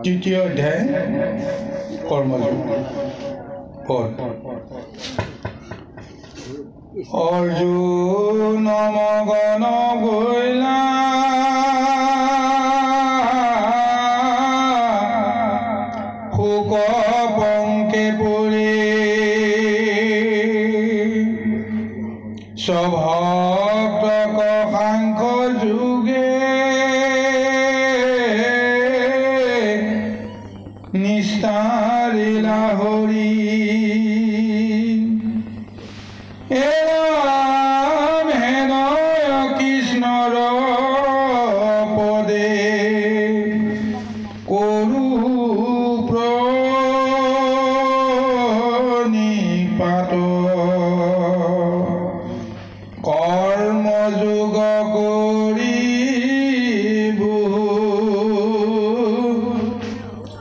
তৃতীয় অধ্যায় কৰ্মযোগ পদ অৰ্জুন মগন গৈলা শোক পঙ্কে পৰি স্বভক্তক সাংখ্য যোগে নিস্তাৰিলা হৰি কৃষ্ণৰ পদে কৰু প্ৰণিপাত কৰ্মযোগ কৰিব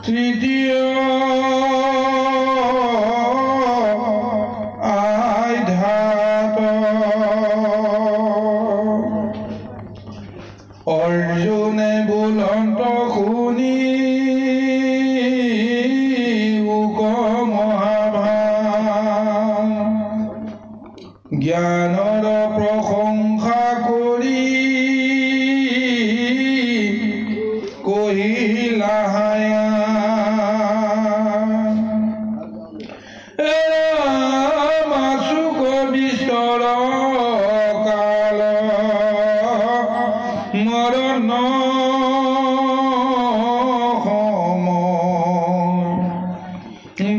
তৃতীয় অৰ্জুনে বুলন্ত শুনি উক মহাভান জ্ঞানৰ প্ৰশংসা কৰি কহিলা মাচুক বিস্তৰ কাল মৰণ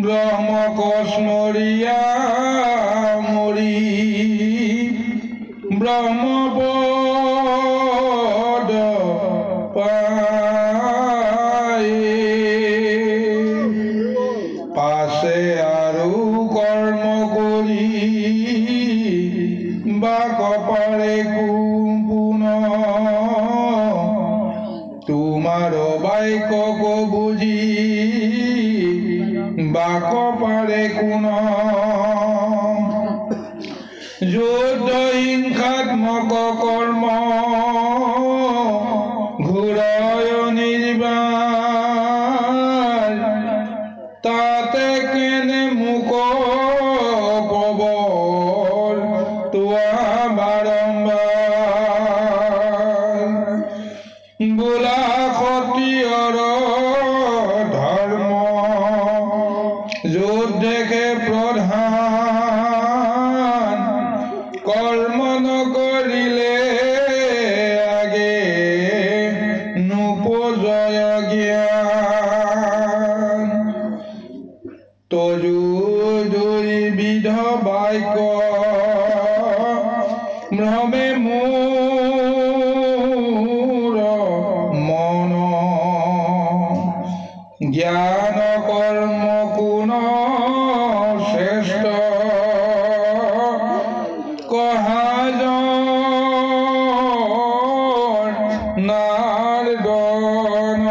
ব্ৰহ্ম কস্মৰীয়া মৰি ব্ৰহ্মপদ পায় পাছে আৰু কৰ্ম কৰি বাক পাৰে কোন তোমাৰ বাক্যক বুজি বাক পাৰে কোন যুদ্ধ হিংসাত্মক কৰ্ম ঘূৰাই নিৰ্বাণ তাতে কেনে মুক প্ৰবল তোৱা বাৰম্বাৰ বোলা সতীয়ৰ ধৰ্ম য'ত দেখে প্ৰধান কৰ্ম নকৰিলে আগে নোপজয় জ্ঞান তজু দুইবিধ বাক্য ভ্ৰমে মোৰ মন জ্ঞান কৰ্ম কোন শ্ৰেষ্ঠ কহাজন নাৰদন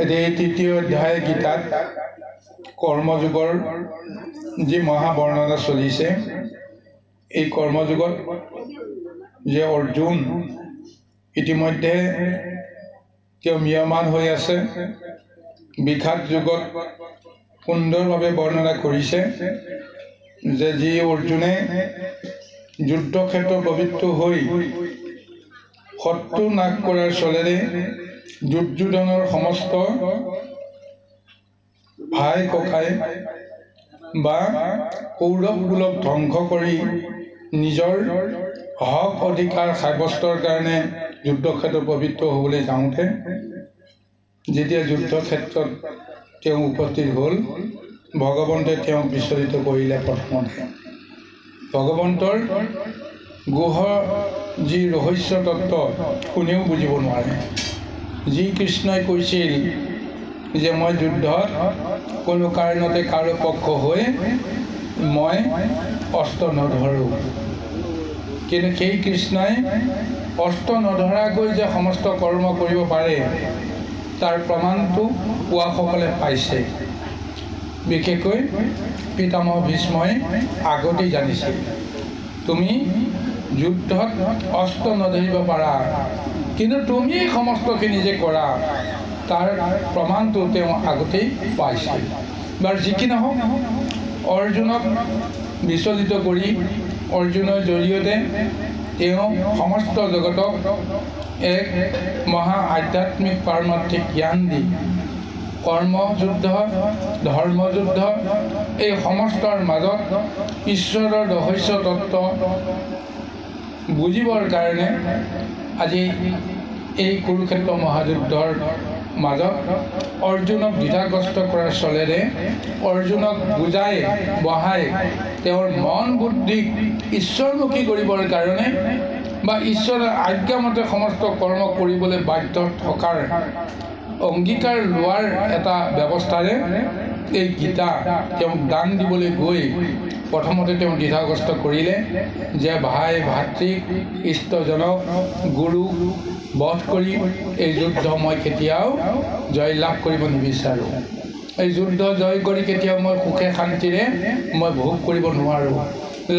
এই তৃতীয় অধ্যায় গীতাত কৰ্মযোগৰ যি মহাবৰ্ণনা চলিছে এই কৰ্মযোগত যে অৰ্জুন ইতিমধ্যে তেওঁ ম্ৰিয়মান হৈ আছে বিষাদ যোগত সুন্দৰভাৱে বৰ্ণনা কৰিছে যে যি অৰ্জুনে যুদ্ধক্ষেত্ৰ পবিত্ৰ হৈ শত্ৰু নাশ কৰাৰ চলেৰে দুৰ্যোধনৰ সমস্ত ভাই ককাই বা কৌৰৱ কুলক ধ্বংস কৰি নিজৰ হক অধিকাৰ সাব্যস্তৰ কাৰণে যুদ্ধক্ষেত্ৰ পবিত্ৰ হ'বলৈ যাওঁতে যেতিয়া যুদ্ধক্ষেত্ৰত তেওঁ উপস্থিত হ'ল ভগৱন্তে তেওঁক বিচলিত কৰিলে প্ৰথমতে ভগৱন্তৰ গুহ যি ৰহস্য তত্ত্ব কোনেও বুজিব নোৱাৰে যি কৃষ্ণই কৈছিল যে মই যুদ্ধত কোনো কাৰণতে কাৰো পক্ষ হৈ মই অস্ত্ৰ নধৰোঁ কিন্তু সেই কৃষ্ণই অস্ত্ৰ নধৰাকৈ যে সমস্ত কৰ্ম কৰিব পাৰে তাৰ প্ৰমাণটো পোৱাসকলে পাইছে বিশেষকৈ পিতামহ ভীষ্মই আগতেই জানিছিল তো তুমি যুদ্ধত অস্ত্ৰ নধৰিব পাৰা, কিন্তু তুমি সমস্তখিনি যে কৰা তাৰ প্ৰমাণটো তেওঁ আগতেই পাইছিল। বাৰু যি কি নহওক, অৰ্জুনক বিচলিত কৰি অৰ্জুনৰ জৰিয়তে তেওঁ সমস্ত জগতক এক মহা আধ্যাত্মিক পাৰমাৰ্থিক জ্ঞান দি কৰ্মযুদ্ধ, ধৰ্মযুদ্ধ এই সমস্তৰ মাজত ঈশ্বৰৰ ৰহস্য তত্ত্ব বুজিবৰ কাৰণে আজি এই কুৰুক্ষেত্ৰ মহাযুদ্ধৰ মাজত অৰ্জুনক দ্বিধাগ্ৰস্ত কৰাৰ চলেৰে অৰ্জুনক বুজাই বহাই তেওঁৰ মন বুদ্ধিক ঈশ্বৰমুখী কৰিবৰ কাৰণে বা ঈশ্বৰৰ আজ্ঞামতে সমস্ত কৰ্ম কৰিবলৈ বাধ্য থকাৰ অংগীকাৰ লোৱাৰ এটা ব্যৱস্থাৰে এই গীতা তেওঁক দান দিবলৈ গৈ প্ৰথমতে তেওঁ দ্বিধাগ্ৰস্ত কৰিলে যে ভাই ভাতৃক ইষ্টজনক গুৰু বধ কৰি এই যুদ্ধ মই কেতিয়াও জয় লাভ কৰিব নিবিচাৰোঁ, এই যুদ্ধ জয় কৰি কেতিয়াও মই সুখে শান্তিৰে মই ভোগ কৰিব নোৱাৰোঁ।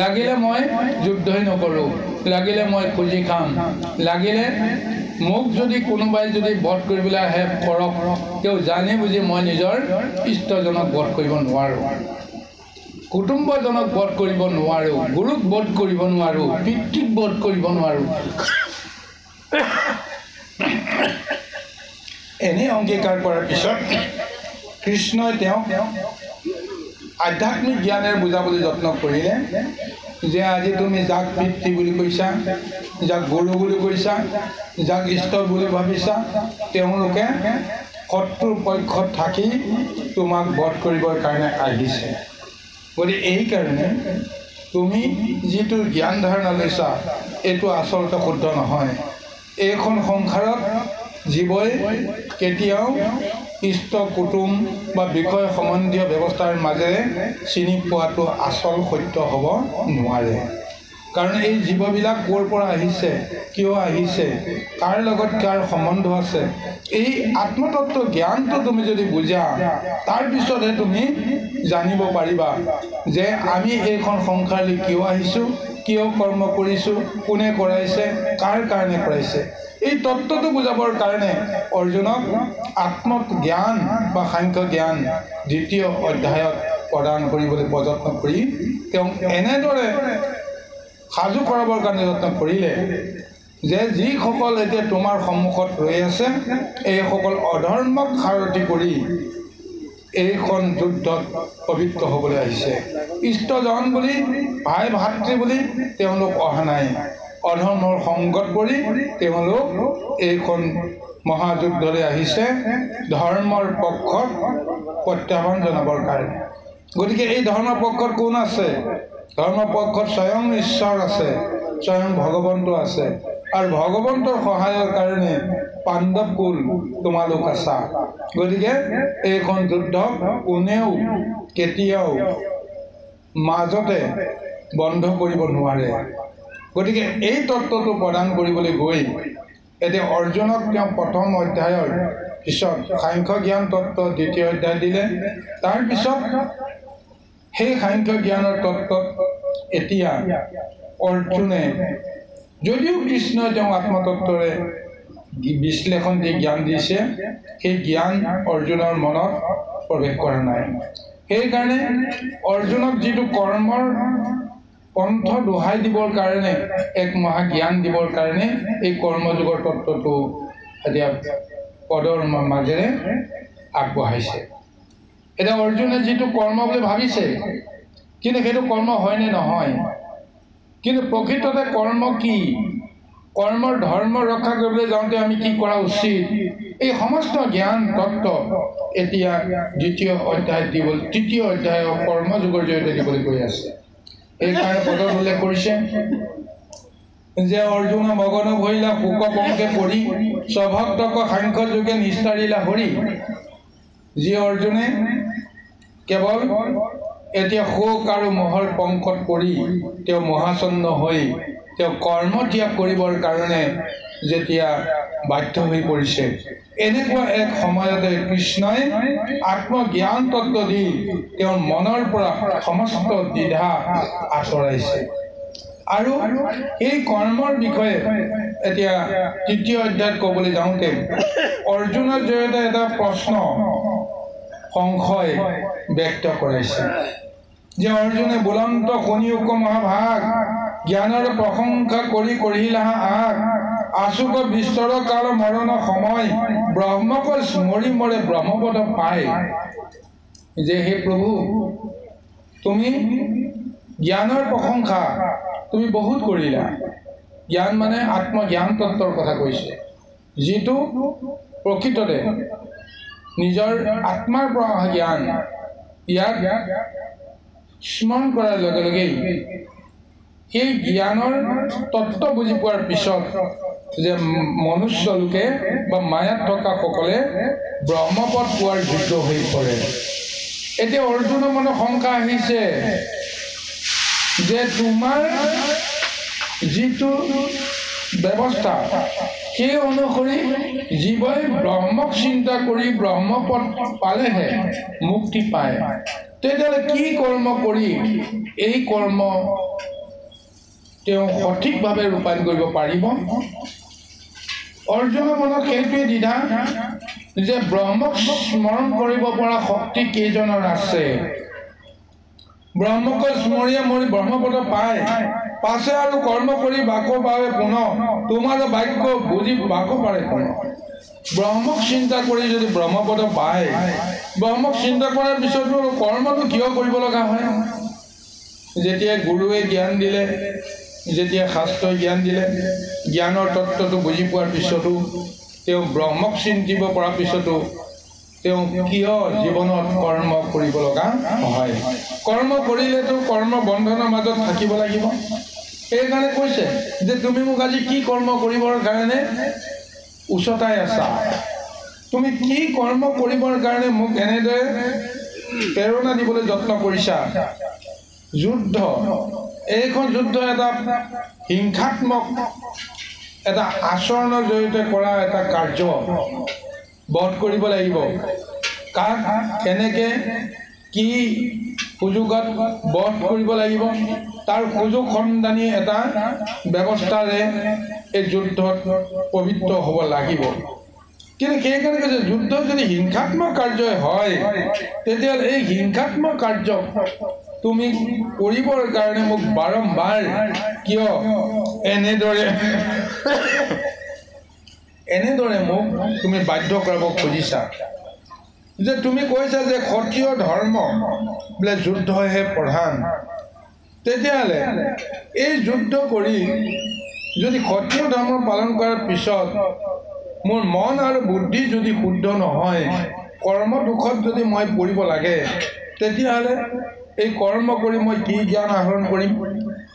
লাগিলে মই যুদ্ধই নকৰোঁ, লাগিলে মই খুজি খাম, লাগিলে মোক যদি কোনোবাই যদি বধ কৰিবলৈ আহে কৰক, তেওঁ জানি বুজি মই নিজৰ ইষ্টজনক বধ কৰিব নোৱাৰোঁ, কুটুম্বজনক বধ কৰিব নোৱাৰোঁ, গুৰুক বধ কৰিব নোৱাৰোঁ, পিতৃক বধ কৰিব নোৱাৰোঁ। এনে অংগীকাৰ কৰাৰ পিছত কৃষ্ণই তেওঁক আধ্যাত্মিক জ্ঞানেৰে বুজাবলৈ যত্ন কৰিলে যে আজি তুমি যাক পিতৃ বুলি কৈছা, যাক গুৰু বুলি কৈছা, যাক ঈশ্বৰ বুলি ভাবিছা, তেওঁলোকে শত্ৰুৰ পক্ষত থাকি তোমাক বধ কৰিবৰ কাৰণে আহিছে। গতিকে এইকাৰণে তুমি যিটো জ্ঞান ধাৰণা লৈছা এইটো আচলতে শুদ্ধ নহয়। এইখন সংসাৰত জীৱই কেতিয়াও ইষ্ট কুটুম বা বিষয় সম্বন্ধীয় ব্যৱস্থাৰ মাজেৰে চিনি পোৱাটো আচল সত্য হ'ব নোৱাৰে। কাৰণ এই জীৱবিলাক ক'ৰ পৰা আহিছে, কিয় আহিছে, কাৰ লগত কাৰ সম্বন্ধ আছে, এই আত্মতত্ত্ব জ্ঞানটো তুমি যদি বুজা তাৰপিছতহে তুমি জানিব পাৰিবা যে আমি এইখন সংসাৰলৈ কিয় আহিছোঁ, কিয় কৰ্ম কৰিছোঁ, কোনে কৰাইছে, কাৰ কাৰণে কৰাইছে। এই তত্ত্বটো বুজাবৰ কাৰণে অৰ্জুনক আত্মজ্ঞান বা সাংখ্য জ্ঞান দ্বিতীয় অধ্যায়ত প্ৰদান কৰিবলৈ প্ৰযত্ন কৰি তেওঁক এনেদৰে সাজু কৰাবৰ কাৰণে যত্ন কৰিলে যে যিসকল এতিয়া তোমাৰ সন্মুখত ৰৈ আছে এইসকল অধৰ্মক সাৰথি কৰি এইখন যুদ্ধত পবিত্ৰ হ'বলৈ আহিছে। ইষ্টজন বুলি ভাই ভাতৃ বুলি তেওঁলোক অহা নাই, অধৰ্মৰ সংগত কৰি তেওঁলোক এইখন মহাযুদ্ধলৈ আহিছে ধৰ্মৰ পক্ষত প্ৰত্যাহ্বান জনাবৰ কাৰণে। গতিকে এই ধৰ্মৰ পক্ষত কোন আছে? ধৰ্মৰ পক্ষত স্বয়ং ঈশ্বৰ আছে, স্বয়ং ভগৱন্ত আছে, আৰু ভগৱন্তৰ সহায়ৰ কাৰণে পাণ্ডৱ কুল তোমালোক আছা। গতিকে এইখন যুদ্ধ কোনেও কেতিয়াও মাজতে বন্ধ কৰিব নোৱাৰে। গতিকে এই তত্ত্বটো প্ৰদান কৰিবলৈ গৈ এতিয়া অৰ্জুনক তেওঁ প্ৰথম অধ্যায়ৰ পিছত সাংখ্য জ্ঞান তত্ত্ব দ্বিতীয় অধ্যায় দিলে। তাৰপিছত সেই সাংখ্য জ্ঞানৰ তত্ত্বত এতিয়া অৰ্জুনে যদিও কৃষ্ণই তেওঁ আত্মতত্ত্বৰে বিশ্লেষণ দি জ্ঞান দিছে, সেই জ্ঞান অৰ্জুনৰ মনত প্ৰৱেশ কৰা নাই। সেইকাৰণে অৰ্জুনক যিটো কৰ্মৰ পন্থ দোহাই দিবৰ কাৰণে এক মহা জ্ঞান দিবৰ কাৰণে এই কৰ্মযোগৰ তত্ত্বটো এতিয়া পদৰ মাজেৰে আগবঢ়াইছে। এতিয়া অৰ্জুনে যিটো কৰ্ম বুলি ভাবিছে, কিন্তু সেইটো কৰ্ম হয়নে নহয়, কিন্তু প্ৰকৃততে কৰ্ম কি, কৰ্মৰ ধৰ্ম ৰক্ষা কৰিবলৈ যাওঁতে আমি কি কৰা উচিত, এই সমস্ত জ্ঞান তত্ত্ব এতিয়া দ্বিতীয় অধ্যায় দিবলৈ, তৃতীয় অধ্যায় কৰ্মযোগৰ জৰিয়তে দিবলৈ গৈ আছে। এইকাৰণে পদত উল্লেখ কৰিছে যে অৰ্জুন মগন ভৰিলা শোক পংকে পৰি স্বভক্তক সাংখ্য যোগে নিস্তাৰিলা হৰি। যি অৰ্জুনে কেৱল এতিয়া শোক আৰু মোহৰ পংকত পৰি তেওঁ মহাচন্ন হৈ তেওঁ কৰ্ম ত্যাগ কৰিবৰ কাৰণে যেতিয়া বাধ্য হৈ পৰিছে, এনেকুৱা এক সময়তে কৃষ্ণই আত্মজ্ঞান তত্ত্ব দি তেওঁৰ মনৰ পৰা সমস্ত দ্বিধা আঁতৰাইছে। আৰু এই কৰ্মৰ বিষয়ে এতিয়া তৃতীয় অধ্যায়ত ক'বলৈ যাওঁতে অৰ্জুনৰ জৰিয়তে এটা প্ৰশ্ন সংশয় ব্যক্ত কৰাইছে যে অৰ্জুনে বুলন্ত কনিয়োগ মহাভাগ জ্ঞানৰ প্ৰশংসা কৰি কৰিলা আগ আশুক বিস্তৰ কাল মৰণ সময় ব্ৰহ্মক স্মৰি মৰে ব্ৰহ্মপদ পায় যে হে প্ৰভু তুমি জ্ঞানৰ প্ৰশংসা তুমি বহুত কৰিলা জ্ঞান মানে আত্মজ্ঞান তত্ত্বৰ কথা কৈছে যিটো প্ৰকৃততে নিজৰ আত্মাৰ পৰা জ্ঞান ইয়াক স্মৰণ কৰাৰ লগে লগেই এই জ্ঞানৰ তত্ত্ব বুজি পোৱাৰ পিছত যে মনুষ্য লোকে বা মায়াত থকা সকলে ব্ৰহ্মপদ পোৱাৰ যোগ্য হৈ পৰে এতিয়া অৰ্জুনৰ মনত শংকা আহিছে যে তোমাৰ যিটো ব্যৱস্থা সেই অনুসৰি জীৱই ব্ৰহ্মক চিন্তা কৰি ব্ৰহ্মপদ পালেহে মুক্তি পায় তেতিয়াহ'লে কি কৰ্ম কৰি এই কৰ্ম তেওঁ সঠিকভাৱে ৰূপায়ণ কৰিব পাৰিব অৰ্জুনৰ মনত সেইটোৱে দ্বিধা যে ব্ৰহ্মক স্মৰণ কৰিব পৰা শক্তি কেইজনৰ আছে ব্ৰহ্মক স্মৰিয়ে মৰি ব্ৰহ্মপদ পায় পাছে আৰু কৰ্ম কৰি বাকো পাৱে পুনঃ তোমাৰ বাক্য বুজি বাকো পাৰে পুনঃ ব্ৰহ্মক চিন্তা কৰি যদি ব্ৰহ্মপদ পায় ব্ৰহ্মক চিন্তা কৰাৰ পিছতো কৰ্মটো কিয় কৰিব লগা হয় যেতিয়া গুৰুৱে জ্ঞান দিলে যেতিয়া শাস্ত্ৰই জ্ঞান দিলে জ্ঞানৰ তত্ত্বটো বুজি পোৱাৰ পিছতো তেওঁ ব্ৰহ্মক চিন্তিব পৰাৰ পিছতো তেওঁ কিয় জীৱনত কৰ্ম কৰিব লগা হয় কৰ্ম কৰিলেতো কৰ্ম বন্ধনৰ মাজত থাকিব লাগিব সেইকাৰণে কৈছে যে তুমি মোক আজি কি কৰ্ম কৰিবৰ কাৰণে উচতাই আছা তুমি কি কৰ্ম কৰিবৰ কাৰণে মোক এনেদৰে প্ৰেৰণা দিবলৈ যত্ন কৰিছা যুদ্ধ এইখন যুদ্ধ এটা হিংসাত্মক এটা আচৰণৰ জৰিয়তে কৰা এটা কাৰ্য বধ কৰিব লাগিব কাক কেনেকে কি সুযোগত বধ কৰিব লাগিব তাৰ সুযোগ সন্ধানী এটা ব্যৱস্থাৰে এই যুদ্ধত পবিত্ৰ হ'ব লাগিব কিন্তু সেইকাৰণে কৈছে যুদ্ধ যদি হিংসাত্মক কাৰ্য হয় তেতিয়াহ'লে এই হিংসাত্মক কাৰ্য তুমি কৰিবৰ কাৰণে মোক বাৰম্বাৰ কিয় এনেদৰে মোক তুমি বাধ্য কৰাব খুজিছা যে তুমি কৈছা যে ক্ষত্ৰিয় ধৰ্ম বোলে যুদ্ধহে প্ৰধান তেতিয়াহ'লে এই যুদ্ধ কৰি যদি ক্ষত্ৰিয় ধৰ্ম পালন কৰাৰ পিছত মোৰ মন আৰু বুদ্ধি যদি শুদ্ধ নহয় কৰ্ম দুখত যদি মই পৰিব লাগে তেতিয়াহ'লে এই কৰ্ম কৰি মই কি জ্ঞান আহৰণ কৰিম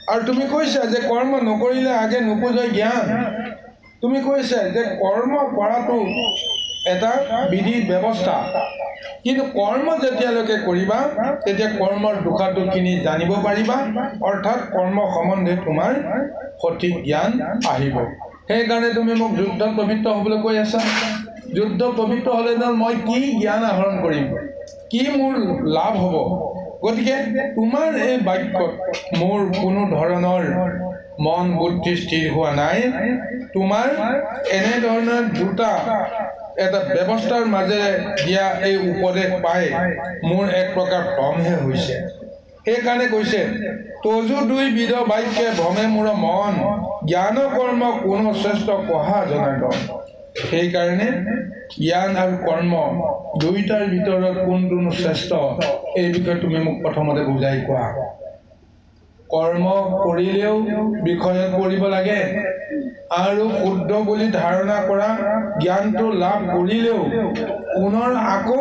আৰু তুমি কৈছা যে কৰ্ম নকৰিলে আগে নোপোজাই জ্ঞান তুমি কৈছা যে কৰ্ম কৰাটো এটা বিধি ব্যৱস্থা কিন্তু কৰ্ম যেতিয়ালৈকে কৰিবা তেতিয়া কৰ্মৰ দুখাটোখিনি জানিব পাৰিবা অৰ্থাৎ কৰ্ম সম্বন্ধে তোমাৰ সঠিক জ্ঞান আহিব সেইকাৰণে তুমি মোক যুদ্ধত পবিত্ৰ হ'বলৈ কৈ আছা যুদ্ধ পবিত্ৰ হ'লে মই কি জ্ঞান আহৰণ কৰিম কি মোৰ লাভ হ'ব গতিকে তোমাৰ এই বাক্যত মোৰ কোনো ধৰণৰ মন বুদ্ধি স্থিৰ হোৱা নাই তোমাৰ এনেধৰণৰ দুটা এটা ব্যৱস্থাৰ মাজেৰে দিয়া এই উপদেশ পাই মোৰ এক প্ৰকাৰ ভ্ৰমহে হৈছে সেইকাৰণে কৈছে তজু দুই বিধ বাক্যে ভ্ৰমে মোৰ মন জ্ঞান কৰ্ম কোনো শ্ৰেষ্ঠ কহা জনাৰ্দন সেইকাৰণে জ্ঞান আৰু কৰ্ম দুইটাৰ ভিতৰত কোনটোনো শ্ৰেষ্ঠ এই বিষয়ে তুমি মোক প্ৰথমতে বুজাই কোৱা কৰ্ম কৰিলেও বিষয়ত পঢ়িব লাগে আৰু শুদ্ধ বুলি ধাৰণা কৰা জ্ঞানটো লাভ কৰিলেও পুনৰ আকৌ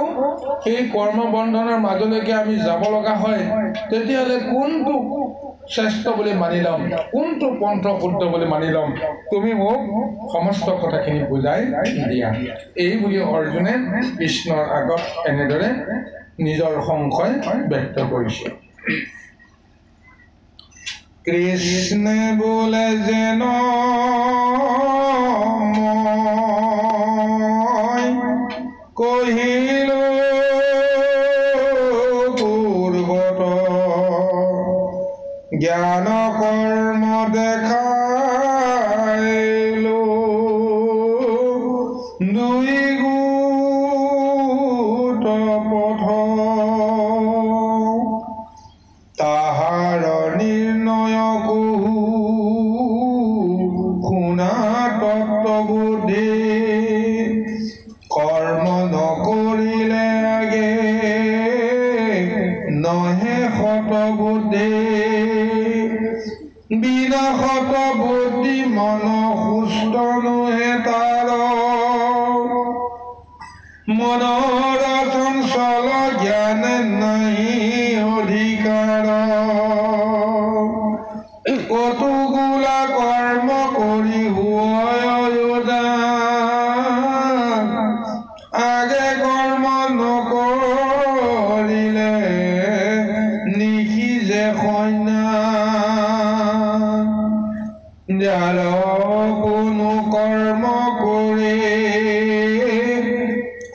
সেই কৰ্ম বন্ধনৰ মাজলৈকে আমি যাব লগা হয় তেতিয়াহ'লে কোনটো শ্ৰেষ্ঠ বুলি মানি ল'ম কোনটো পন্থ শুদ্ধ বুলি মানি ল'ম তুমি মোক সমস্ত কথাখিনি বুজাই দিয়া এই বুলি অৰ্জুনে কৃষ্ণৰ আগত এনেদৰে নিজৰ সংশয় ব্যক্ত কৰিছে কৃষ্ণ বোলে যেন মই কহিলো পূৰ্বত জ্ঞান কৰ্ম দেখাইলো দুই গোট পথ তাহাৰ নিৰ্ণয় কহু শুনা তত্ত্ববোধে কৰ্ম নকৰিলে আগে নহে শতবোধে বিনাশত বুদ্ধি মন সুস্থ নহে তাৰ মনৰ চঞ্চল জ্ঞান নাই অধিকাৰ কতোগুলা কৰ্ম কৰি আগে কৰ্ম নকৰিলে নিশিজে সৈন্য যাৰ কোনো কৰ্ম কৰে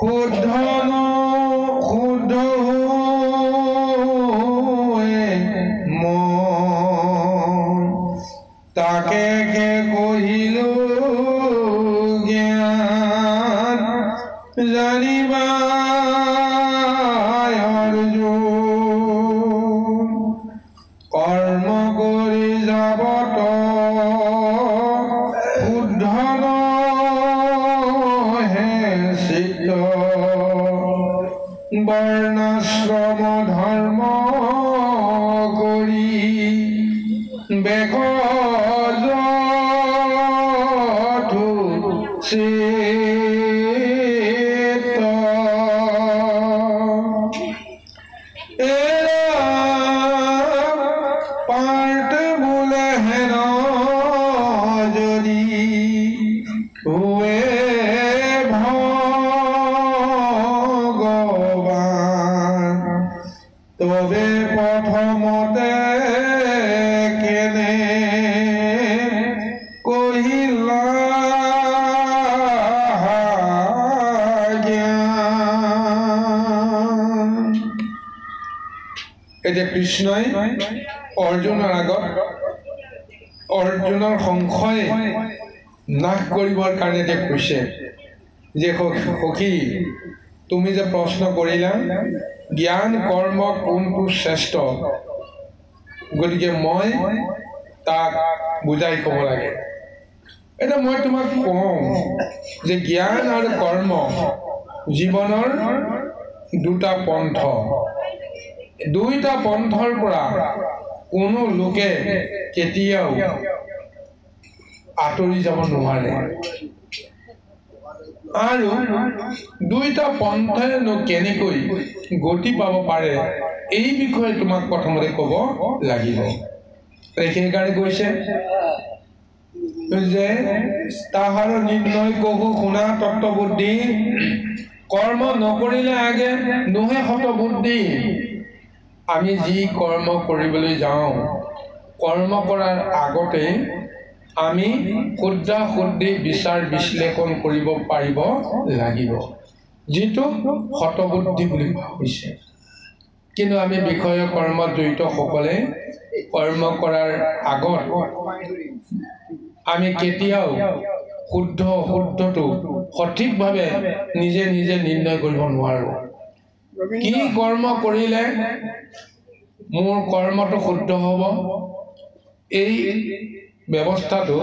শুদ্ধ মন তাকে কহিলো জ্ঞান জানিবা অৰ্জুন কৰ্ম কৰি যাবত শুদ্ধ হে চিত্ত বৰ্ণাশ্ৰম ধৰ্ম কৰি বেক পাৰ্ট বোলে হেন যদি হুৱে ভগৱান তবে প্ৰথমতে কেনে কহিলা এতিয়া কৃষ্ণই অৰ্জুনৰ আগত অৰ্জুনৰ সংশয় নাশ কৰিবৰ কাৰণে এতিয়া কৈছে যে সখী তুমি যে প্ৰশ্ন কৰিলা জ্ঞান কৰ্ম কোনটো শ্ৰেষ্ঠ গতিকে মই তাক বুজাই ক'ব লাগে এটা মই তোমাক কওঁ যে জ্ঞান আৰু কৰ্ম জীৱনৰ দুটা পন্থ দুইটা পন্থৰ পৰা কোনো লোকে কেতিয়াও আঁতৰি যাব নোৱাৰে আৰু দুইটা পন্থাইনো কেনেকৈ গতি পাব পাৰে এই বিষয়ে তোমাক প্ৰথমতে ক'ব লাগিব সেইকাৰণে কৈছে যে তাহাৰ নিৰ্ণয় কহু শুনা তত্ত্ববুদ্ধি কৰ্ম নকৰিলে আগে নহে শতবুদ্ধি আমি যি কৰ্ম কৰিবলৈ যাওঁ কৰ্ম কৰাৰ আগতে আমি শুদ্ধ শুদ্ধি বিচাৰ বিশ্লেষণ কৰিব পাৰিব লাগিব যিটো শতবুদ্ধি বুলি কোৱা হৈছে কিন্তু আমি বিষয় কৰ্মত জড়িত সকলে কৰ্ম কৰাৰ আগত আমি কেতিয়াও শুদ্ধটো সঠিকভাৱে নিজে নিজে নিৰ্ণয় কৰিব নোৱাৰো কি কৰ্ম কৰিলে মোৰ কৰ্মটো শুদ্ধ হ'ব এই ব্যৱস্থাটো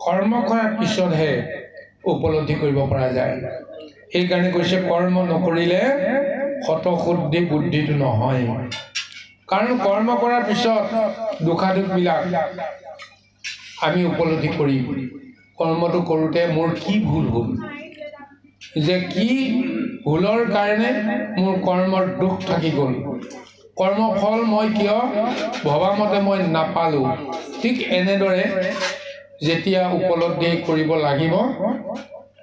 কৰ্ম কৰাৰ পিছতহে উপলব্ধি কৰিব পৰা যায় সেইকাৰণে কৈছে কৰ্ম নকৰিলে শতশুদ্ধি বুদ্ধিটো নহয় কাৰণ কৰ্ম কৰাৰ পিছত দুখাদুখবিলাক আমি উপলব্ধি কৰিম কৰ্মটো কৰোঁতে মোৰ কি ভুল হ'ল যে কি ভুলৰ কাৰণে মোৰ কৰ্মৰ দুখ থাকি গ'ল কৰ্মফল মই কিয় ভবামতে মই নাপালোঁ ঠিক এনেদৰে যেতিয়া উপলব্ধি কৰিব লাগিব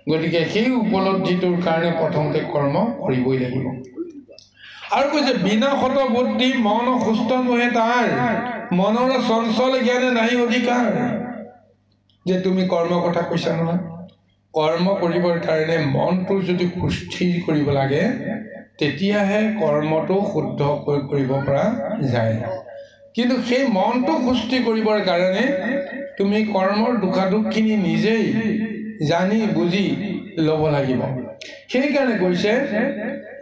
গতিকে সেই উপলব্ধিটোৰ কাৰণে প্ৰথমতে কৰ্ম কৰিবই লাগিব আৰু কৈছে বিনা শত বুদ্ধি মন সুস্থ নহে তাৰ মনৰ চঞ্চল জ্ঞানে নাই অধিকাৰ যে তুমি কৰ্ম কথা কৈছা নহয় কৰ্ম কৰিবৰ কাৰণে মনটো যদি সুস্থিৰ কৰিব লাগে তেতিয়াহে কৰ্মটো শুদ্ধকৈ কৰিব পৰা যায় কিন্তু সেই মনটো সুস্থি কৰিবৰ কাৰণে তুমি কৰ্মৰ দুখাদুখখিনি নিজেই জানি বুজি ল'ব লাগিব। সেইকাৰণে কৈছে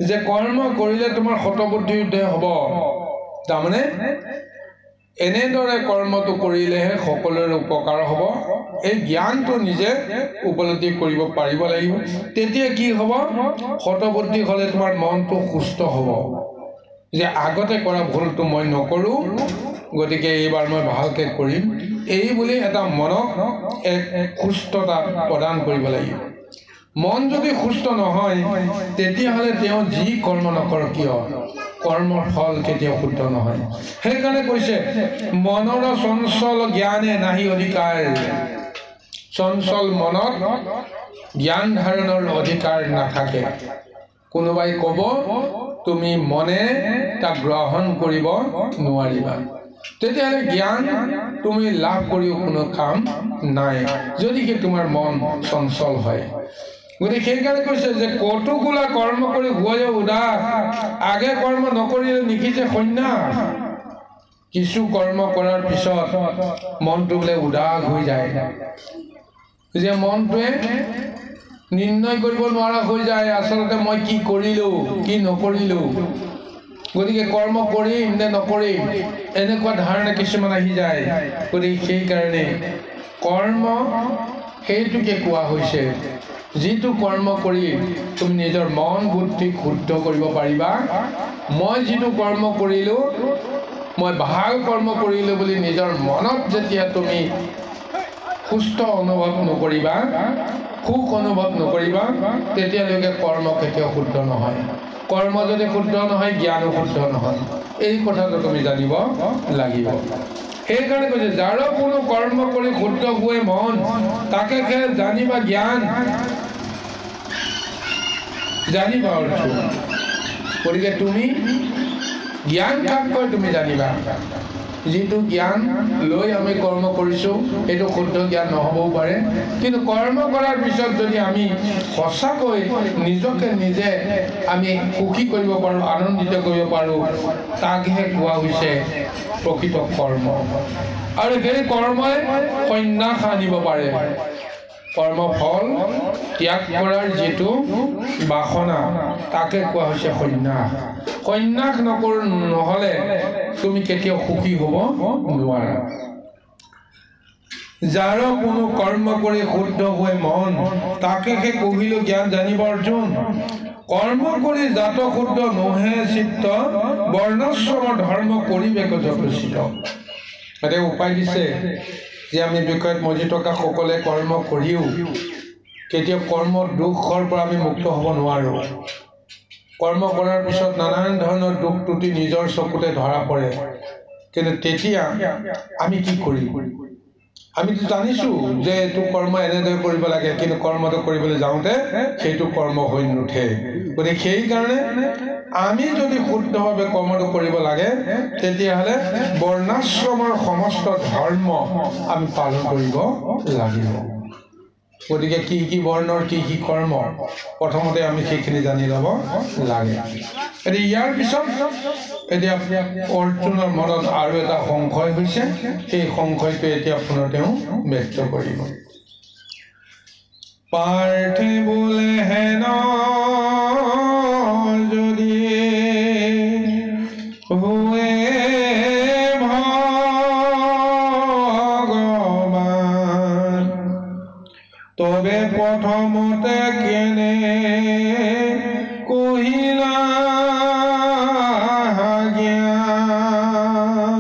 যে কৰ্ম কৰিলে তোমাৰ শতবুদ্ধি উদয় হ'ব। তাৰমানে এনেদৰে কৰ্মটো কৰিলেহে সকলোৰে উপকাৰ হ'ব। এই জ্ঞানটো নিজে উপলব্ধি কৰিব পাৰিব লাগিব। তেতিয়া কি হ'ব? শতবুদ্ধি হ'লে তোমাৰ মনটো সুস্থ হ'ব যে আগতে কৰা ভুলটো মই নকৰোঁ, গতিকে এইবাৰ মই ভালকৈ কৰিম, এই বুলি এটা মনক এক সুস্থতা প্ৰদান কৰিব লাগিব। মন যদি সুস্থ নহয় তেতিয়াহ'লে তেওঁ যি কৰ্ম নকৰক কিয় কৰ্মৰ ফল কেতিয়াও শুদ্ধ নহয়। সেইকাৰণে কৈছে মনৰ চঞ্চল জ্ঞানে নাহি অধিকাৰ। চঞ্চল মনত জ্ঞান ধাৰণৰ অধিকাৰ নাথাকে। কোনোবাই ক'ব তুমি মনে তাক গ্ৰহণ কৰিব নোৱাৰিবা, তেতিয়াহ'লে জ্ঞান তুমি লাভ কৰিও কোনো কাম নাই, যদিহে তোমাৰ মন চঞ্চল হয়। গতিকে সেইকাৰণে কৈছে যে কটুকুলা কৰ্ম কৰি হুৱাই উদাস, আগে কৰ্ম নকৰিলে নিশিছে সন্ন্যাস। কিছু কৰ্ম কৰাৰ পিছত মনটো বোলে উদাস হৈ যায়, যে মনটোৱে নিৰ্ণয় কৰিব নোৱাৰা হৈ যায় আচলতে মই কি কৰিলোঁ কি নকৰিলোঁ, গতিকে কৰ্ম কৰিম নে নকৰিম এনেকুৱা ধাৰণা কিছুমান আহি যায়। গতিকে সেইকাৰণে কৰ্ম সেইটোকে কোৱা হৈছে যিটো কৰ্ম কৰি তুমি নিজৰ মন বুদ্ধি শুদ্ধ কৰিব পাৰিবা। মই যিটো কৰ্ম কৰিলোঁ, মই ভাল কৰ্ম কৰিলোঁ বুলি নিজৰ মনত যেতিয়া তুমি সুস্থ অনুভৱ নকৰিবা, সুখ অনুভৱ নকৰিবা, তেতিয়ালৈকে কৰ্ম কেতিয়াও শুদ্ধ নহয়। কৰ্ম যদি শুদ্ধ নহয় জ্ঞানো শুদ্ধ নহয়। এই কথাটো তুমি জানিব লাগিব। সেইকাৰণে কৈছে যাৰ কোনো কৰ্ম কৰি শুদ্ধ হোৱে মন, তাকে জানিবা জ্ঞান, জানিবা অৰ্থ। গতিকে তুমি জ্ঞান কাক কয় তুমি জানিবা। যিটো জ্ঞান লৈ আমি কৰ্ম কৰিছোঁ এইটো শুদ্ধ জ্ঞান নহ'বও পাৰে, কিন্তু কৰ্ম কৰাৰ পিছত যদি আমি সঁচাকৈ নিজকে নিজে আমি সুখী কৰিব পাৰোঁ, আনন্দিত কৰিব পাৰোঁ, তাকহে কোৱা হৈছে প্ৰকৃত কৰ্ম। আৰু সেই কৰ্মই সন্ন্যাস আনিব পাৰে। কৰ্মফল ত্যাগ কৰাৰ যিটো বাসনা তাকে কোৱা হৈছে সন্ন্যাস। সন্ন্যাস নহ'লে তুমি কেতিয়াও সুখী হ'ব নোৱাৰা। যাৰ কোনো কৰ্ম কৰি শুদ্ধ হৈ মন, তাকে কহিল জ্ঞান জানিব অৰ্জুন। কৰ্ম কৰি জাত শুদ্ধ নহে চিত্ত, বৰ্ণাশ্ৰম ধৰ্ম কৰিবেক যথোচিত। এতিয়া উপায় দিছে যে আমি বিষয়ত মজি থকা সকলে কৰ্ম কৰিও কেতিয়াও কৰ্মৰ দুখৰ পৰা আমি মুক্ত হ'ব নোৱাৰোঁ। কৰ্ম কৰাৰ পিছত নানান ধৰণৰ দুখ ত্ৰুটি নিজৰ চকুতে ধৰা পৰে, কিন্তু তেতিয়া আমি কি কৰিম? আমিতো জানিছোঁ যে এইটো কৰ্ম এনেদৰে কৰিব লাগে, কিন্তু কৰ্মটো কৰিবলৈ যাওঁতে সেইটো কৰ্ম হৈ নুঠে। গতিকে সেইকাৰণে আমি যদি শুদ্ধভাৱে কৰ্মটো কৰিব লাগে তেতিয়াহ'লে বৰ্ণাশ্ৰমৰ সমস্ত ধৰ্ম আমি পালন কৰিব লাগিব। গতিকে কি কি বৰ্ণৰ কি কি কৰ্ম প্ৰথমতে আমি সেইখিনি জানি ল'ব লাগে। এতিয়া ইয়াৰ পিছত এতিয়া অৰ্জুনৰ মনত আৰু এটা সংশয় হৈছে, সেই সংশয়টো এতিয়া পুনৰ তেওঁ ব্যক্ত কৰিব। পাৰ্থে বোলে হেন যদি হুৱে ভগৱান, তবে প্ৰথমতে কেনে কহিলা জ্ঞান।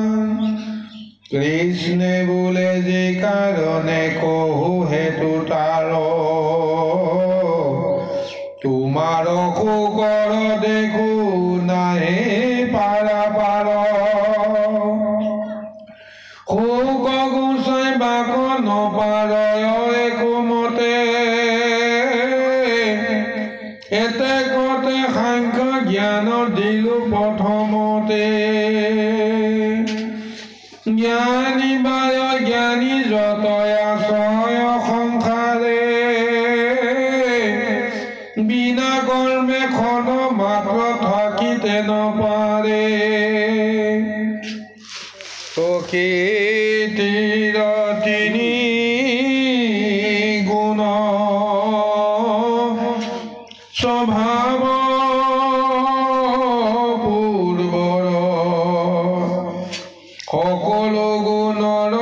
কৃষ্ণে বোলে যে কাৰণে কহু হেতু তাৰ, তোমাৰ শোকৰ দেখো নাহে পাৰা পাৰ। শোক গুচাই বাক নপাৰ একোমতে, এতে কতে সাংখ্য জ্ঞান দিলো প্ৰথমতে। জ্ঞানী বায় জ্ঞানী যতয় আশয় সংসাৰে, বিনা কৰ্মে ক্ষণ মাত্ৰ থাকিতে নপাৰে। প্ৰকৃতিৰ তিনি গুণ স্বভাৱ পূৰ্বৰ সকলো গুণৰ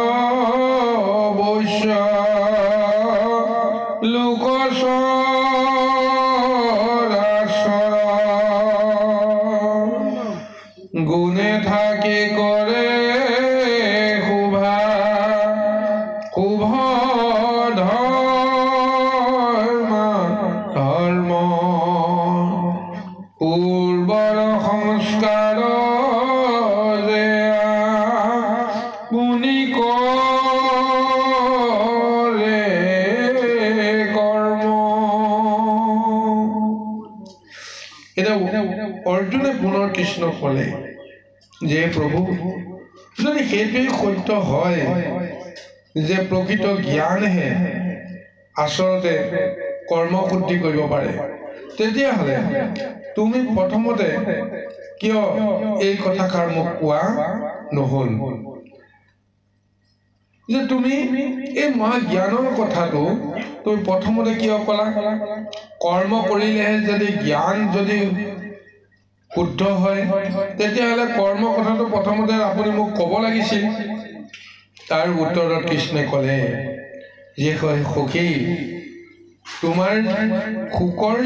অৱশ্য লোক গুণে থাকি কৰে শোভা শুভ ধৰ্ম পূৰ্বৰ সংস্কাৰ যে গুণী কৰে কৰ্ম। এতিয়া অৰ্জুনে পুনৰ কৃষ্ণক ক'লে যে প্ৰভু যদি সেইটোৱেই সত্য হয় যে প্ৰকৃত জ্ঞানহে আচলতে কৰ্মশুদ্ধি কৰিব পাৰে, তেতিয়াহ'লে তুমি প্ৰথমতে কিয় এই কথাষাৰ মোক কোৱা নহ'ল যে তুমি এই মহাজ্ঞানৰ কথাটো তুমি প্ৰথমতে কিয় ক'লা? কৰ্ম কৰিলেহে যদি জ্ঞান যদি শুদ্ধ হয় তেতিয়াহ'লে কৰ্ম কথাটো প্ৰথমতে আপুনি মোক ক'ব লাগিছিল। তাৰ উত্তৰত কৃষ্ণই ক'লে যে সখী, তোমাৰ শোকৰ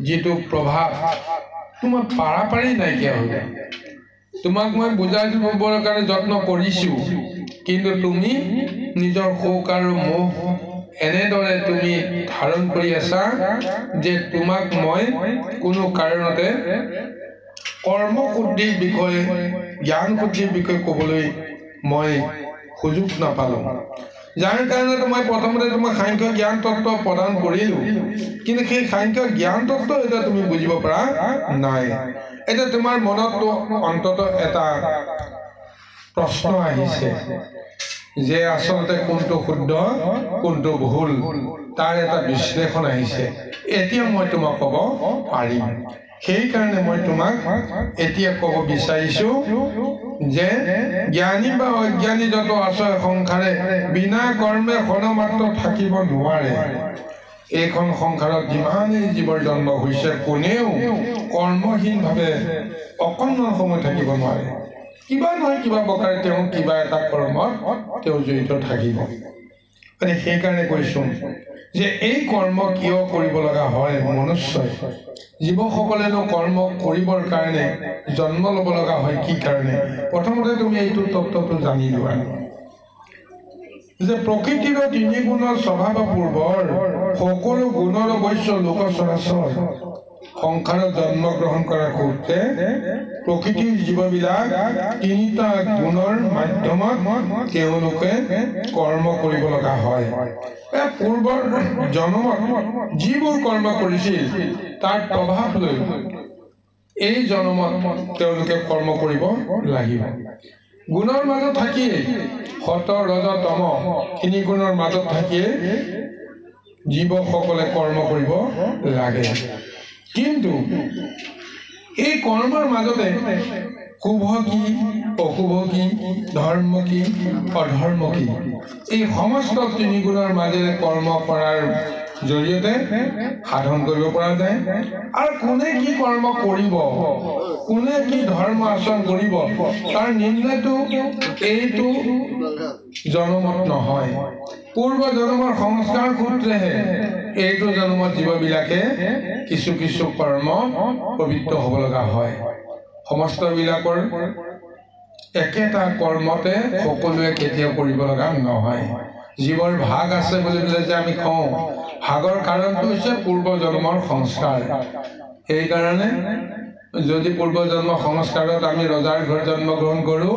যিটো প্ৰভাৱ তোমাৰ পাৰাপাৰি নাইকিয়া হৈ যায়। তোমাক মই বুজাই দিবৰ কাৰণে যত্ন কৰিছোঁ, কিন্তু তুমি নিজৰ শোক আৰু মোহ এনেদৰে তুমি ধাৰণ কৰি আছা যে তোমাক মই কোনো কাৰণতে কৰ্মশুদ্ধিৰ বিষয়ে জ্ঞান শুদ্ধিৰ বিষয়ে ক'বলৈ মই সুযোগ নাপালোঁ। যাৰ কাৰণে মই প্ৰথমতে তোমাক সাংখ্য জ্ঞান তত্ত্ব প্ৰদান কৰিলোঁ, কিন্তু সেই সাংখ্য জ্ঞান তত্ত্ব এতিয়া তুমি বুজিব পৰা নাই। এতিয়া তোমাৰ মনততো অন্তত এটা প্ৰশ্ন আহিছে যে আচলতে কোনটো শুদ্ধ কোনটো ভুল, তাৰ এটা বিশ্লেষণ আহিছে। এতিয়া মই তোমাক ক'ব পাৰিম। সেইকাৰণে মই তোমাক এতিয়া ক'ব বিচাৰিছোঁ যে জ্ঞানী বা অজ্ঞানী যত আছে সংসাৰে বিনা কৰ্মে ক্ষণমাত্ৰ থাকিব নোৱাৰে। এইখন সংসাৰত যিমানেই জীৱৰ জন্ম হৈছে কোনেও কৰ্মহীনভাৱে অকণমান সময় থাকিব নোৱাৰে। কিবা নহয় কিবা প্ৰকাৰে তেওঁ কিবা এটা কৰ্মত তেওঁ জড়িত থাকিব। সেইকাৰণে কৈছোঁ যে এই কৰ্ম কিয় কৰিব লগা হয়? মনুষ্যই জীৱসকলেনো কৰ্ম কৰিবৰ কাৰণে জন্ম ল'ব লগা হয় কি কাৰণে? প্ৰথমতে তুমি এইটো তত্ত্বটো জানি লোৱা যে প্ৰকৃতিৰ তিনি গুণৰ স্বভাৱ পূৰ্বৰ সকলো গুণৰ অৱশ্য লোক চৰাচৰ। সংসাৰত জন্মগ্ৰহণ কৰাৰ সূত্ৰে প্ৰকৃতিৰ জীৱবিলাক তিনিটা গুণৰ মাধ্যমত তেওঁলোকে কৰ্ম কৰিব লগা হয়। পূৰ্বৰ জন্মত যিবোৰ কৰ্ম কৰিছিল তাৰ প্ৰভাৱ লৈ এই জন্মত তেওঁলোকে কৰ্ম কৰিব লাগিব। গুণৰ মাজত থাকিয়ে সত ৰজ তম তিনি গুণৰ মাজত থাকিয়ে জীৱসকলে কৰ্ম কৰিব লাগে। কিন্তু এই কৰ্মৰ মাজতে শুভ কি অশুভ কি ধৰ্ম কি অধৰ্ম কি এই সমস্ত তিনি গুণৰ মাজেৰে কৰ্ম কৰাৰ জৰিয়তে সাধন কৰিব পৰা যায়। আৰু কোনে কি কৰ্ম কৰিব, কোনে কি ধৰ্ম আচৰণ কৰিব তাৰ নিৰ্ণয়টো এইটো জন্মত নহয়, পূৰ্ব জন্মৰ সংস্কাৰ সূত্ৰেহে এইটো জন্মত জীৱবিলাকে কিছু কিছু কৰ্ম পবিত্ৰ হ'ব লগা হয়। সমস্ত বিলাকৰ একেটা কৰ্মতে সকলোৱে কেতিয়াও কৰিব লগা নহয়। জীৱৰ ভাগ আছে বুলি পেলাই যে আমি কওঁ, ভাগৰ কাৰণটো হৈছে পূৰ্ব জন্মৰ সংস্কাৰ। সেইকাৰণে যদি পূৰ্ব জন্ম সংস্কাৰত আমি ৰজাৰ ঘৰত জন্মগ্ৰহণ কৰোঁ,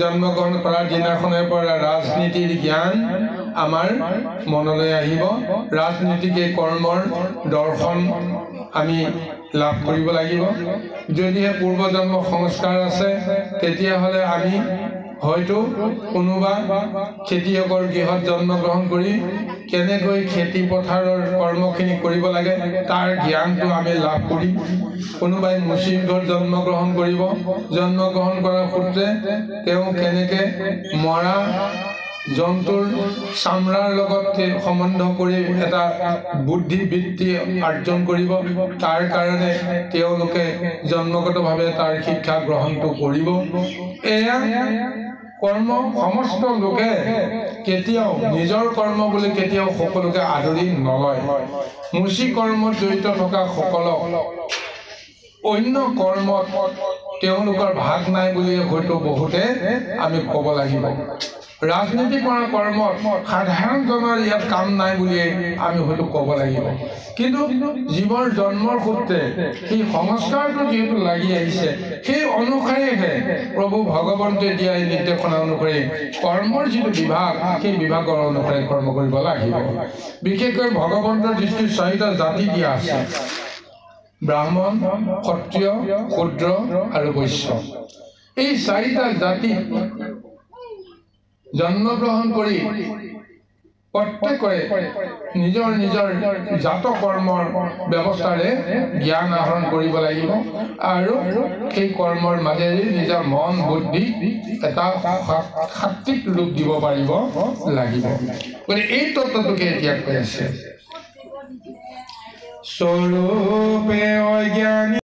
জন্মগ্ৰহণ কৰাৰ দিনাখনৰ পৰা ৰাজনীতিৰ জ্ঞান আমাৰ মনলৈ আহিব। ৰাজনীতিক এই কৰ্মৰ দৰ্শন আমি লাভ কৰিব লাগিব। যদিহে পূৰ্ব জন্ম সংস্কাৰ আছে তেতিয়াহ'লে আমি হয়তো কোনোবা খেতিয়কৰ গৃহত জন্মগ্ৰহণ কৰি কেনেকৈ খেতি পথাৰৰ কৰ্মখিনি কৰিব লাগে তাৰ জ্ঞানটো আমি লাভ কৰিম। কোনোবাই মুচিৰ ঘৰত জন্মগ্ৰহণ কৰিব, জন্মগ্ৰহণ কৰাৰ সূত্ৰে তেওঁ কেনেকৈ মৰা জন্তুৰ চামৰাৰ লগত সম্বন্ধ কৰি এটা বুদ্ধি বৃত্তি অৰ্জন কৰিব, তাৰ কাৰণে তেওঁলোকে জন্মগতভাৱে তাৰ শিক্ষা গ্ৰহণটো কৰিব। এয়া কৰ্ম সমস্ত লোকে কেতিয়াও নিজৰ কৰ্ম বুলি কেতিয়াও সকলোকে আদৰি নলয়। মুচি কৰ্মত জড়িত থকা সকলক অন্য কৰ্মত তেওঁলোকৰ ভাগ নাই বুলিয়ে হয়তো বহুতে আমি ক'ব লাগিব। ৰাজনীতি কৰা কৰ্মত সাধাৰণজনৰ ইয়াত কাম নাই বুলিয়ে আমি হয়তো ক'ব লাগিব। কিন্তু জীৱৰ জন্মৰ সূত্ৰে সেই সংস্কাৰটো যিহেতু লাগি আহিছে, সেই অনুসাৰেহে প্ৰভু ভগৱন্তই দিয়া এই নিৰ্দেশনা অনুসৰি কৰ্মৰ যিটো বিভাগ, সেই বিভাগৰ অনুসাৰে কৰ্ম কৰিব লাগিব। বিশেষকৈ ভগৱন্তৰ যিটো 4টা জাতি দিয়া আছে, ব্ৰাহ্মণ, ক্ষত্ৰিয়, শূদ্ৰ আৰু বৈশ্য, এই 4টা জাতি জন্মগ্ৰহণ কৰি প্ৰত্যেকৰে নিজৰ নিজৰ জাত কৰ্মৰ ব্যৱস্থাৰে জ্ঞান আহৰণ কৰিব লাগিব আৰু সেই কৰ্মৰ মাজেৰে নিজৰ মন বুদ্ধি এটা সাত্বিক ৰূপ দিব পাৰিব লাগিব। গতিকে এই তত্ত্বটোকে এতিয়া কৈ আছে স্বৰূপে অজ্ঞানী